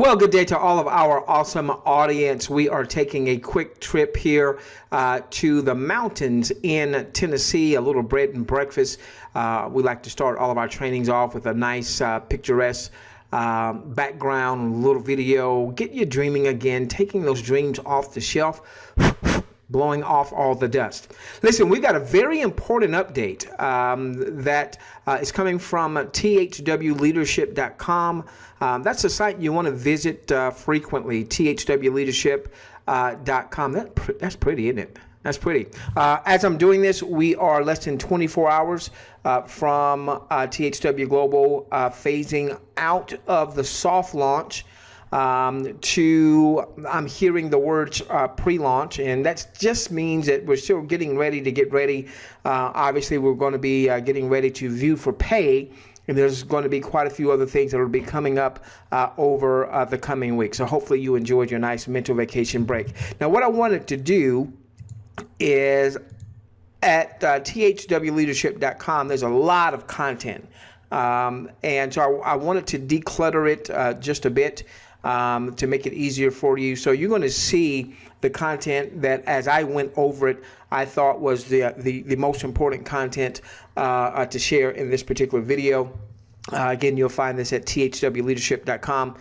Well, good day to all of our awesome audience. We are taking a quick trip here to the mountains in Tennessee, a little bread and breakfast. We like to start all of our trainings off with a nice picturesque background, a little video, get you dreaming again, taking those dreams off the shelf, blowing off all the dust. Listen, we got a very important update that is coming from THWleadership.com. That's a site you want to visit frequently, THWleadership.com. That's pretty, isn't it? That's pretty. As I'm doing this, we are less than 24 hours from THWGlobal phasing out of the soft launch to I'm hearing the words pre-launch, and that just means that we're still getting ready to get ready. Obviously, we're going to be getting ready to view for pay, and there's going to be quite a few other things that will be coming up over the coming week. So hopefully you enjoyed your nice mental vacation break. Now, what I wanted to do is at THWleadership.com, there's a lot of content. And so I wanted to declutter it just a bit to make it easier for you. So you're going to see the content that, as I went over it, I thought was the most important content to share in this particular video. Again, you'll find this at THWleadership.com.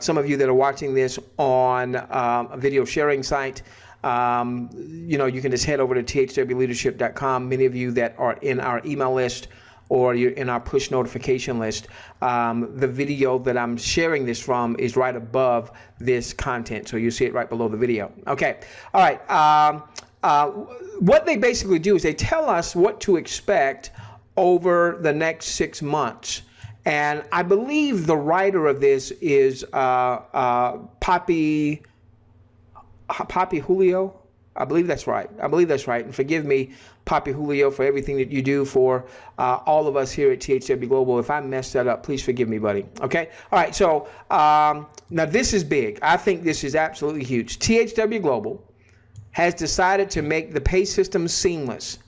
Some of you that are watching this on a video sharing site, you know, you can just head over to THWleadership.com. Many of you that are in our email list or you're in our push notification list, the video that I'm sharing this from is right above this content. So you see it right below the video. Okay. All right. What they basically do is they tell us what to expect over the next 6 months. And I believe the writer of this is Papi Julio. I believe that's right. And forgive me, Papi Julio, for everything that you do for all of us here at THW Global. If I messed that up, please forgive me, buddy. Okay? All right. So now this is big. I think this is absolutely huge. THW Global has decided to make the pay system seamless.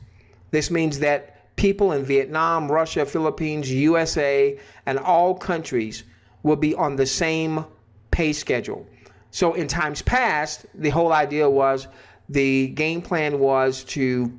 This means that people in Vietnam, Russia, Philippines, USA, and all countries will be on the same pay schedule. So in times past, the whole idea was, the game plan was to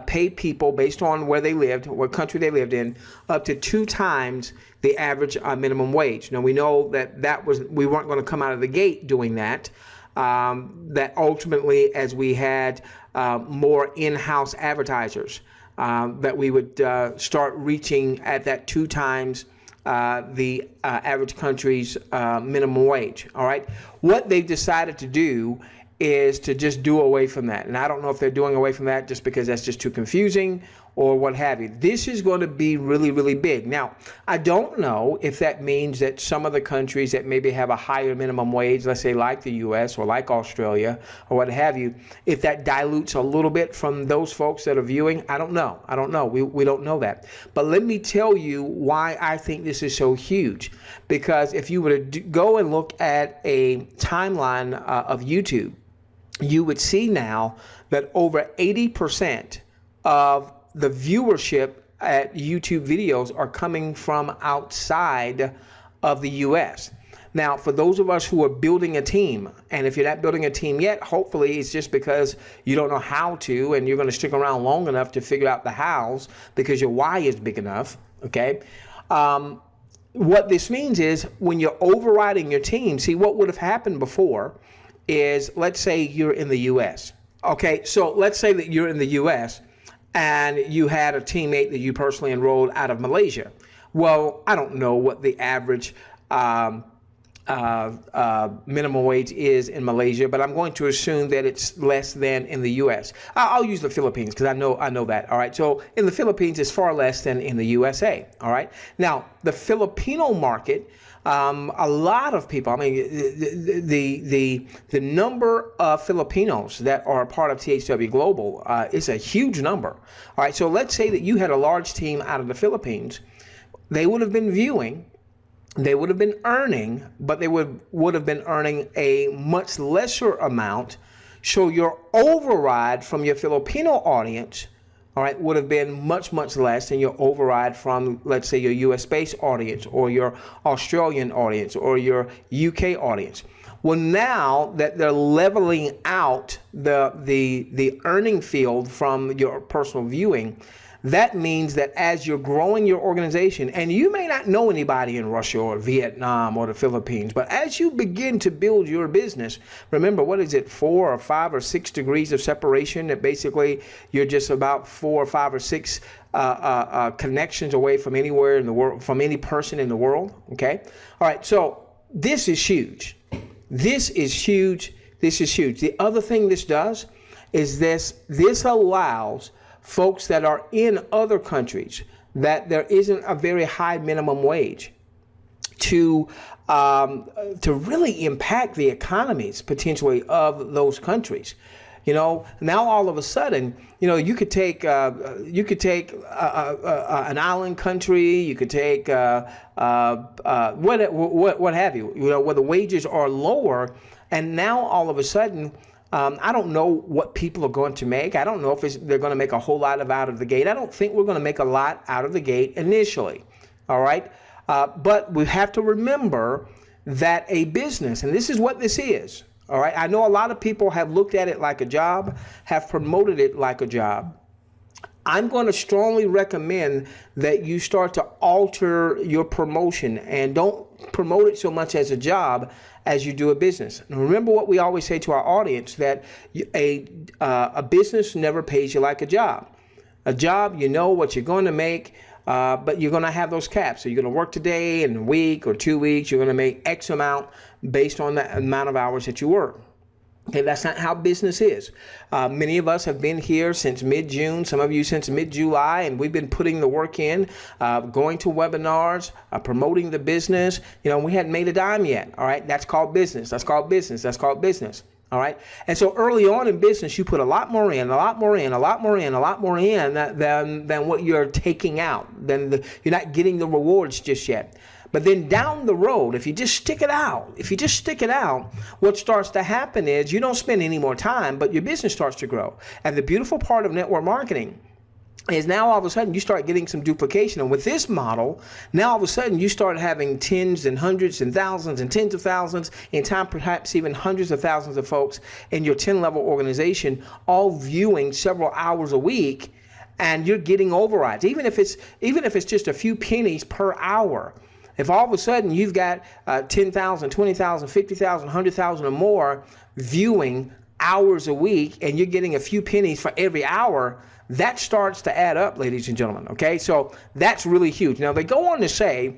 pay people based on where they lived, what country they lived in, up to 2 times the average minimum wage. Now we know that we weren't going to come out of the gate doing that. That ultimately, as we had more in-house advertisers, that we would start reaching at that 2 times the average country's minimum wage. All right. What they've decided to do is to just do away from that. And I don't know if they're doing away from that just because that's just too confusing or what have you. This is going to be really, really big. Now, I don't know if that means that some of the countries that maybe have a higher minimum wage, let's say like the US or like Australia or what have you, if that dilutes a little bit from those folks that are viewing, I don't know. We don't know that. But let me tell you why I think this is so huge. Because if you were to go and look at a timeline of YouTube, you would see now that over 80% of the viewership at YouTube videos are coming from outside of the US. Now, for those of us who are building a team, and if you're not building a team yet, hopefully it's just because you don't know how to, and you're going to stick around long enough to figure out the hows because your why is big enough, okay? What this means is when you're overriding your team, see what would have happened before is, let's say you're in the US. Okay, so let's say that you're in the US and you had a teammate that you personally enrolled out of Malaysia. Well, I don't know what the average minimum wage is in Malaysia, but I'm going to assume that it's less than in the US. I'll use the Philippines because I know that. All right, so in the Philippines, it's far less than in the USA. All right, now the Filipino market, a lot of people, I mean, the number of Filipinos that are a part of THW Global is a huge number. All right, so let's say that you had a large team out of the Philippines. They would have been viewing, they would have been earning, but they would have been earning a much lesser amount. So your override from your Filipino audience, all right, would have been much, much less than your override from, let's say, your US-based audience or your Australian audience or your UK audience. Well, now that they're leveling out the earning field from your personal viewing, that means that as you're growing your organization, and you may not know anybody in Russia or Vietnam or the Philippines, but as you begin to build your business, remember, what is it, 4 or 5 or 6 degrees of separation, that basically you're just about 4 or 5 or 6 connections away from anywhere in the world, from any person in the world, okay? All right, so this is huge. This is huge. This is huge. The other thing this does is this allows folks that are in other countries that there isn't a very high minimum wage to really impact the economies potentially of those countries. You know, now all of a sudden, you know, you could take an island country, you could take what have you, you know, where the wages are lower, and now all of a sudden, I don't know what people are going to make. I don't know if they're going to make a whole lot out of the gate. I don't think we're going to make a lot out of the gate initially. All right. But we have to remember that a business, and this is what this is. All right. I know a lot of people have looked at it like a job, have promoted it like a job. I'm going to strongly recommend that you start to alter your promotion and don't promote it so much as a job as you do a business. And remember what we always say to our audience, that a business never pays you like a job. A job, you know what you're going to make, but you're going to have those caps. So you're going to work today and a week or 2 weeks. You're going to make X amount based on the amount of hours that you work. Okay, that's not how business is. Many of us have been here since mid-June, some of you since mid-July, and we've been putting the work in, going to webinars, promoting the business. You know, we hadn't made a dime yet. All right, that's called business. That's called business. That's called business. All right, and so early on in business, you put a lot more in, a lot more in, a lot more in, a lot more in than what you're taking out. You're not getting the rewards just yet. But then down the road, if you just stick it out, what starts to happen is you don't spend any more time, but your business starts to grow. And the beautiful part of network marketing is now all of a sudden you start getting some duplication. And with this model, now all of a sudden you start having tens and hundreds and thousands and tens of thousands, in time perhaps even hundreds of thousands of folks in your 10-level organization all viewing several hours a week, and you're getting overrides, even if it's just a few pennies per hour. If all of a sudden you've got 10,000, 20,000, 50,000, 100,000 or more viewing hours a week, and you're getting a few pennies for every hour, that starts to add up, ladies and gentlemen. Okay, so that's really huge. Now they go on to say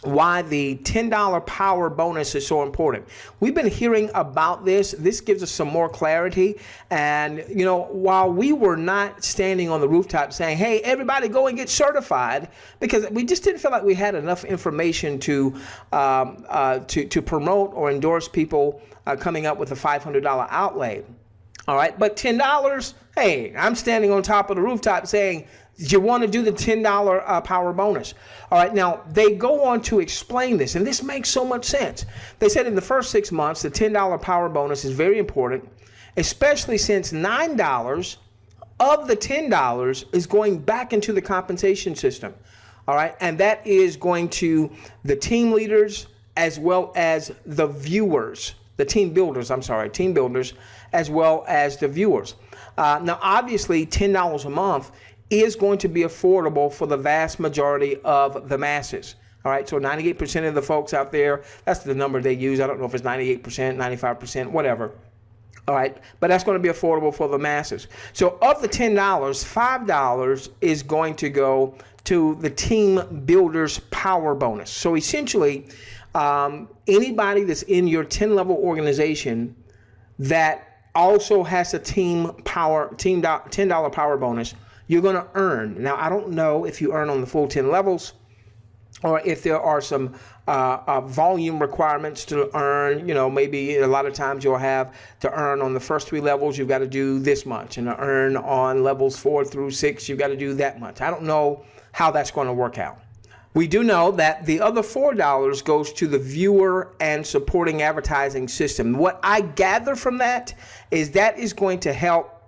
why the $10 power bonus is so important. We've been hearing about this. This gives us some more clarity. And, you know, while we were not standing on the rooftop saying, hey, everybody go and get certified, because we just didn't feel like we had enough information to promote or endorse people coming up with a $500 outlay. All right, but $10, hey, I'm standing on top of the rooftop saying, you want to do the $10 power bonus. All right, now they go on to explain this, and this makes so much sense. They said in the first 6 months, the $10 power bonus is very important, especially since $9 of the $10 is going back into the compensation system. All right, and that is going to the team leaders as well as the viewers, the team builders, as well as the viewers. Now, obviously, $10 a month is going to be affordable for the vast majority of the masses. All right, so 98% of the folks out there, that's the number they use. I don't know if it's 98%, 95%, whatever. All right, but that's going to be affordable for the masses. So of the $10, $5 is going to go to the team builders power bonus. So essentially, anybody that's in your 10-level organization that also has a $10 power bonus, you're going to earn. Now, I don't know if you earn on the full 10 levels or if there are some volume requirements to earn. You know, maybe a lot of times you'll have to earn on the first 3 levels, you've got to do this much, and to earn on levels 4 through 6, you've got to do that much. I don't know how that's going to work out. We do know that the other $4 goes to the viewer and supporting advertising system. What I gather from that is going to help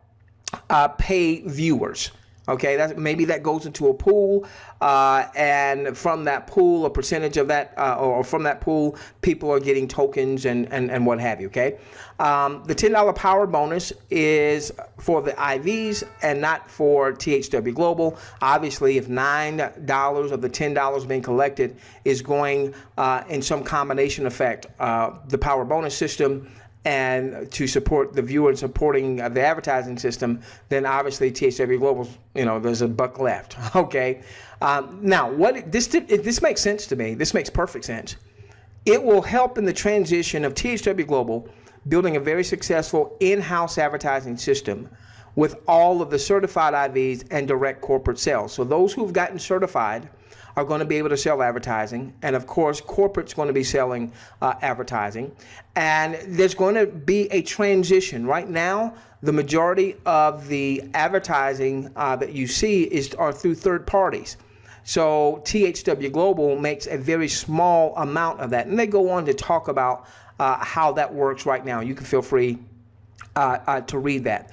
pay viewers. Okay, maybe that goes into a pool, and from that pool, a percentage of that, or from that pool, people are getting tokens and what have you. Okay, the $10 power bonus is for the IVs and not for THW Global. Obviously, if $9 of the $10 being collected is going in some combination effect, the power bonus system, and to support the viewer and supporting the advertising system, then obviously THW Global's, there's a buck left. Okay. Now, this makes sense to me. This makes perfect sense. It will help in the transition of THW Global building a very successful in-house advertising system with all of the certified IVs and direct corporate sales. So those who've gotten certified are going to be able to sell advertising, and of course corporate's going to be selling advertising, and there's going to be a transition. Right now, the majority of the advertising that you see are through third parties. So THW Global makes a very small amount of that, and they go on to talk about how that works right now. You can feel free to read that.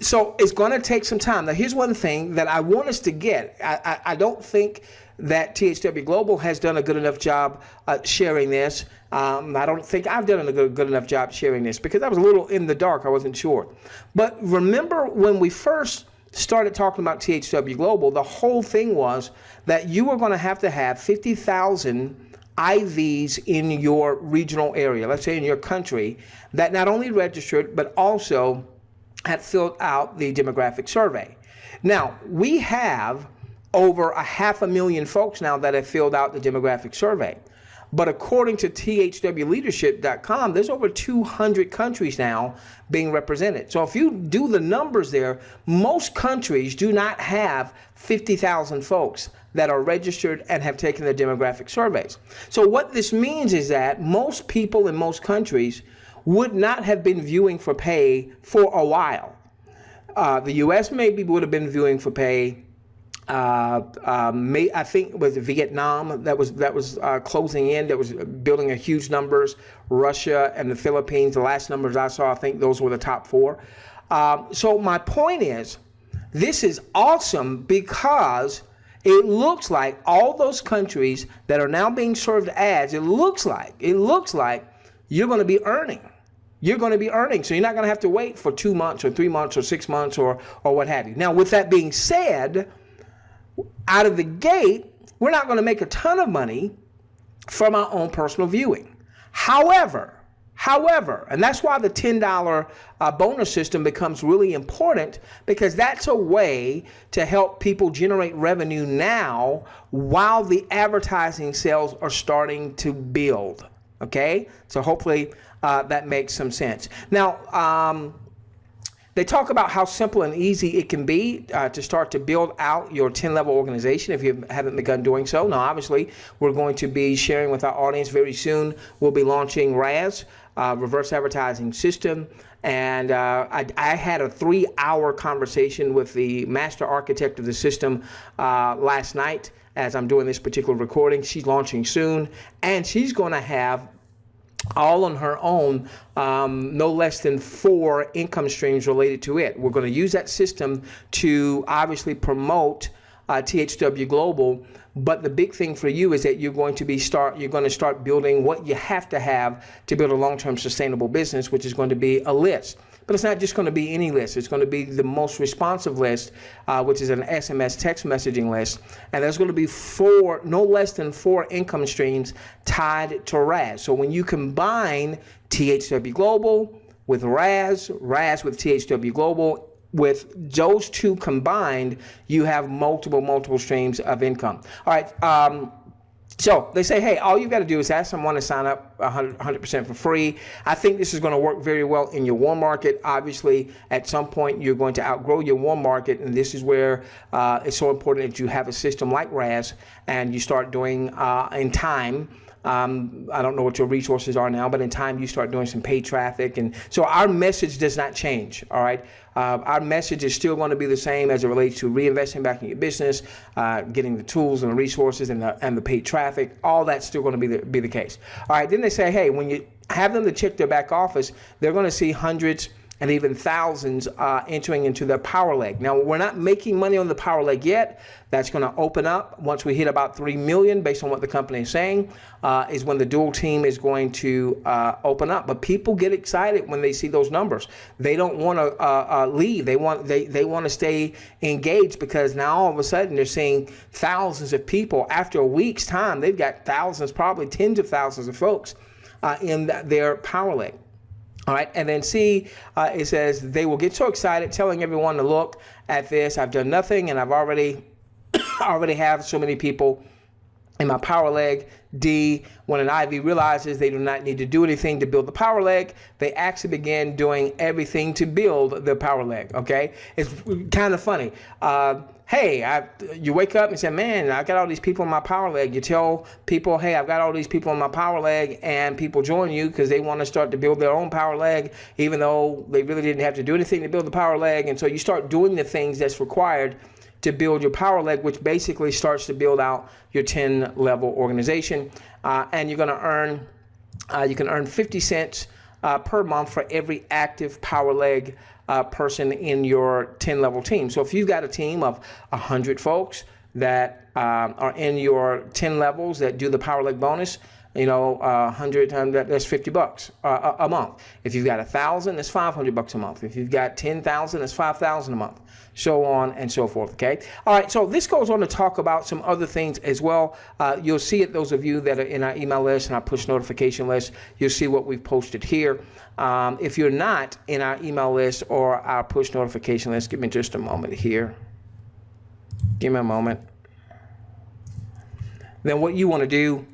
So it's going to take some time. Now, here's one thing that I want us to get. I don't think that THW Global has done a good enough job sharing this. I don't think I've done a good enough job sharing this because I was a little in the dark. I wasn't sure. But remember when we first started talking about THW Global, the whole thing was that you were going to have 50,000 IVs in your regional area, let's say in your country, that not only registered, but also had filled out the demographic survey. Now, we have over 500,000 folks now that have filled out the demographic survey. But according to THWleadership.com, there's over 200 countries now being represented. So if you do the numbers there, most countries do not have 50,000 folks that are registered and have taken the demographic surveys. So what this means is that most people in most countries would not have been viewing for pay for a while. The U.S. maybe would have been viewing for pay. I think it was Vietnam that was closing in, that was building a huge numbers. Russia and the Philippines, the last numbers I saw, I think those were the top 4. So my point is, this is awesome because it looks like all those countries that are now being served ads, it looks like you're going to be earning. You're going to be earning. So you're not going to have to wait for 2 months or 3 months or 6 months or what have you. Now, with that being said, out of the gate, we're not going to make a ton of money from our own personal viewing. However, and that's why the $10 bonus system becomes really important, because that's a way to help people generate revenue now while the advertising sales are starting to build. Okay, so hopefully that makes some sense. Now, they talk about how simple and easy it can be to start to build out your 10-level organization if you haven't begun doing so. Now, obviously, we're going to be sharing with our audience very soon. We'll be launching RAS, Reverse Advertising System. And I had a 3-hour conversation with the master architect of the system last night as I'm doing this particular recording. She's launching soon, and she's going to have all on her own, no less than 4 income streams related to it. We're going to use that system to obviously promote THW Global, but the big thing for you is that you're going to start building what you have to build a long-term sustainable business, which is going to be a list. But it's not just going to be any list. It's going to be the most responsive list, which is an SMS text messaging list. And there's going to be no less than 4 income streams tied to RAS. So when you combine THW Global with RAS with THW Global, with those 2 combined, you have multiple streams of income. All right. So they say, hey, all you got to do is ask someone to sign up 100% for free. I think this is going to work very well in your warm market. Obviously, at some point, you're going to outgrow your warm market, and this is where it's so important that you have a system like RAS and you start doing in time. I don't know what your resources are now, but in time you start doing some paid traffic. And so our message does not change, all right? Our message is still going to be the same as it relates to reinvesting back in your business, getting the tools and the resources and the paid traffic. All that's still going to be the case. All right, then they say, hey, when you have them to check their back office, they're going to see hundreds and even thousands entering into the power leg. Now, we're not making money on the power leg yet. That's going to open up once we hit about 3 million, based on what the company is saying, is when the dual team is going to open up. But people get excited when they see those numbers. They don't want to leave. They want to stay engaged, because now all of a sudden they're seeing thousands of people. After a week's time, they've got thousands, probably tens of thousands of folks in their power leg. All right, and then C, it says they will get so excited, telling everyone to look at this. I've done nothing, and I've already have so many people in my power leg. D, when an IV realizes they do not need to do anything to build the power leg, they actually begin doing everything to build the power leg. Okay, it's kind of funny. Hey, you wake up and say, man, I got all these people in my power leg. You tell people, hey, I've got all these people in my power leg, and people join you because they want to start to build their own power leg, even though they really didn't have to do anything to build the power leg. And so you start doing the things that's required to build your power leg, which basically starts to build out your 10-level organization. And you're going to earn, you can earn 50 cents per month for every active power leg person in your 10-level team. So if you've got a team of 100 folks that are in your 10 levels that do the power leg bonus, you know, 100 times that's $50 a month. If you've got 1,000, that's $500 a month. If you've got 10,000, that's $5,000 a month. So on and so forth. Okay. All right. So this goes on to talk about some other things as well. You'll see it. Those of you that are in our email list and our push notification list, you'll see what we've posted here. If you're not in our email list or our push notification list, give me just a moment here. Give me a moment. Then what you want to do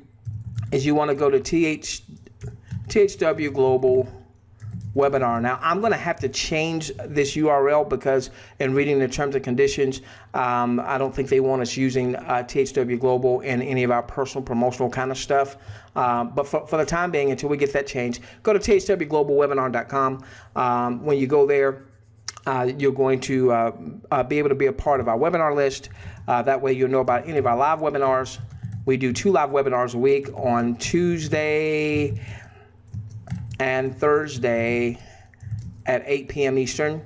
is you want to go to THWGlobal webinar. Now, I'm going to have to change this URL because in reading the terms and conditions, I don't think they want us using THWGlobal in any of our personal promotional kind of stuff. But for the time being, until we get that changed, go to THWGlobalwebinar.com. When you go there, you're going to be able to be a part of our webinar list. That way you'll know about any of our live webinars. We do 2 live webinars a week on Tuesday and Thursday at 8 p.m. Eastern.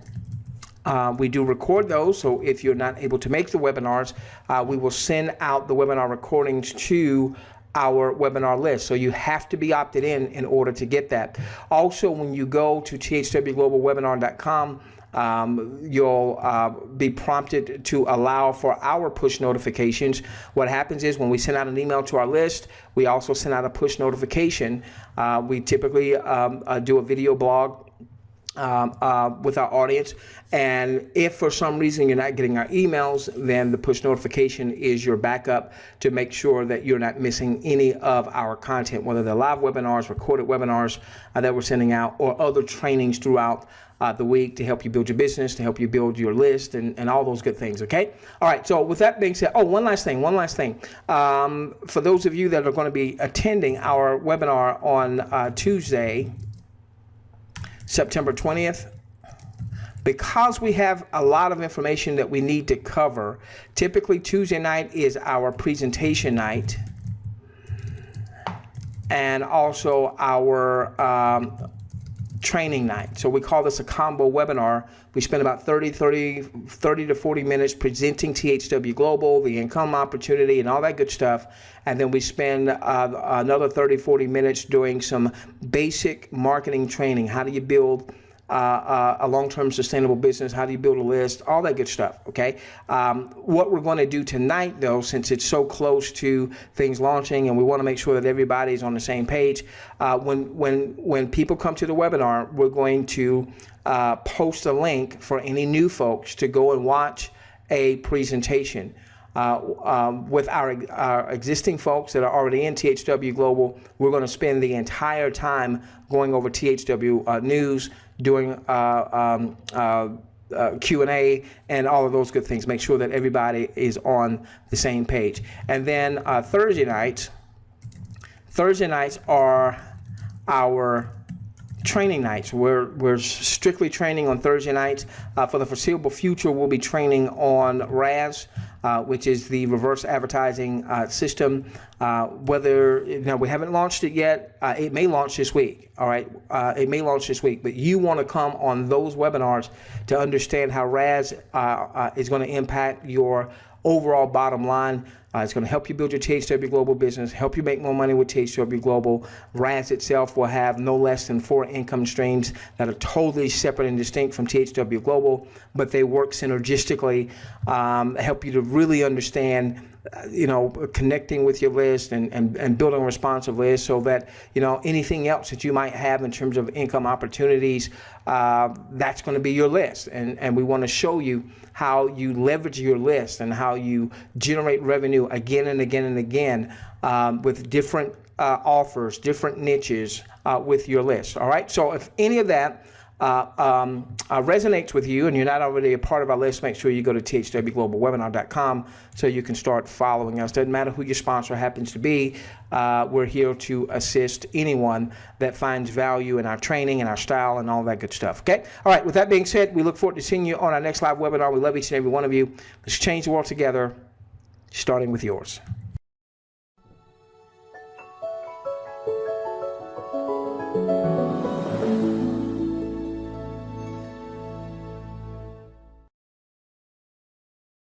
We do record those, so if you're not able to make the webinars, we will send out the webinar recordings to our webinar list. So you have to be opted in order to get that. Also, when you go to THWGlobalwebinar.com, you'll be prompted to allow for our push notifications. What happens is when we send out an email to our list, we also send out a push notification. We typically do a video blog with our audience, and if for some reason you're not getting our emails, then the push notification is your backup to make sure that you're not missing any of our content, whether they're live webinars, recorded webinars that we're sending out, or other trainings throughout the week to help you build your business, to help you build your list, and all those good things. Okay. All right. So with that being said, oh, one last thing. For those of you that are going to be attending our webinar on Tuesday, September 20th, because we have a lot of information that we need to cover. Typically Tuesday night is our presentation night, and also our training night. So we call this a combo webinar. We spend about 30 to 40 minutes presenting THW Global, the income opportunity, and all that good stuff. And then we spend another 30-40 minutes doing some basic marketing training. How do you build a long-term sustainable business? How do you build a list? All that good stuff. Okay. What we're going to do tonight, though, since it's so close to things launching, and we want to make sure that everybody's on the same page, when people come to the webinar, we're going to post a link for any new folks to go and watch a presentation. With our existing folks that are already in THW Global, we're going to spend the entire time going over THW news, doing Q&A, and all of those good things. Make sure that everybody is on the same page. And then Thursday nights are our training nights. We're strictly training on Thursday nights. For the foreseeable future, we'll be training on RAS. which is the reverse advertising system. Whether, now we haven't launched it yet, it may launch this week. All right, it may launch this week, but you want to come on those webinars to understand how RAS is going to impact your overall bottom line. It's going to help you build your THW Global business, help you make more money with THW Global. RAS itself will have no less than 4 income streams that are totally separate and distinct from THW Global, but they work synergistically, help you to really understand, you know, connecting with your list and building a responsive list, so that, you know, anything else that you might have in terms of income opportunities, that's going to be your list. And we want to show you how you leverage your list and how you generate revenue again and again and again with different offers, different niches with your list. All right, so if any of that resonates with you and you're not already a part of our list, make sure you go to THWGlobalWebinar.com so you can start following us. Doesn't matter who your sponsor happens to be. We're here to assist anyone that finds value in our training and our style and all that good stuff. Okay. All right. With that being said, we look forward to seeing you on our next live webinar. We love each and every one of you. Let's change the world together, starting with yours.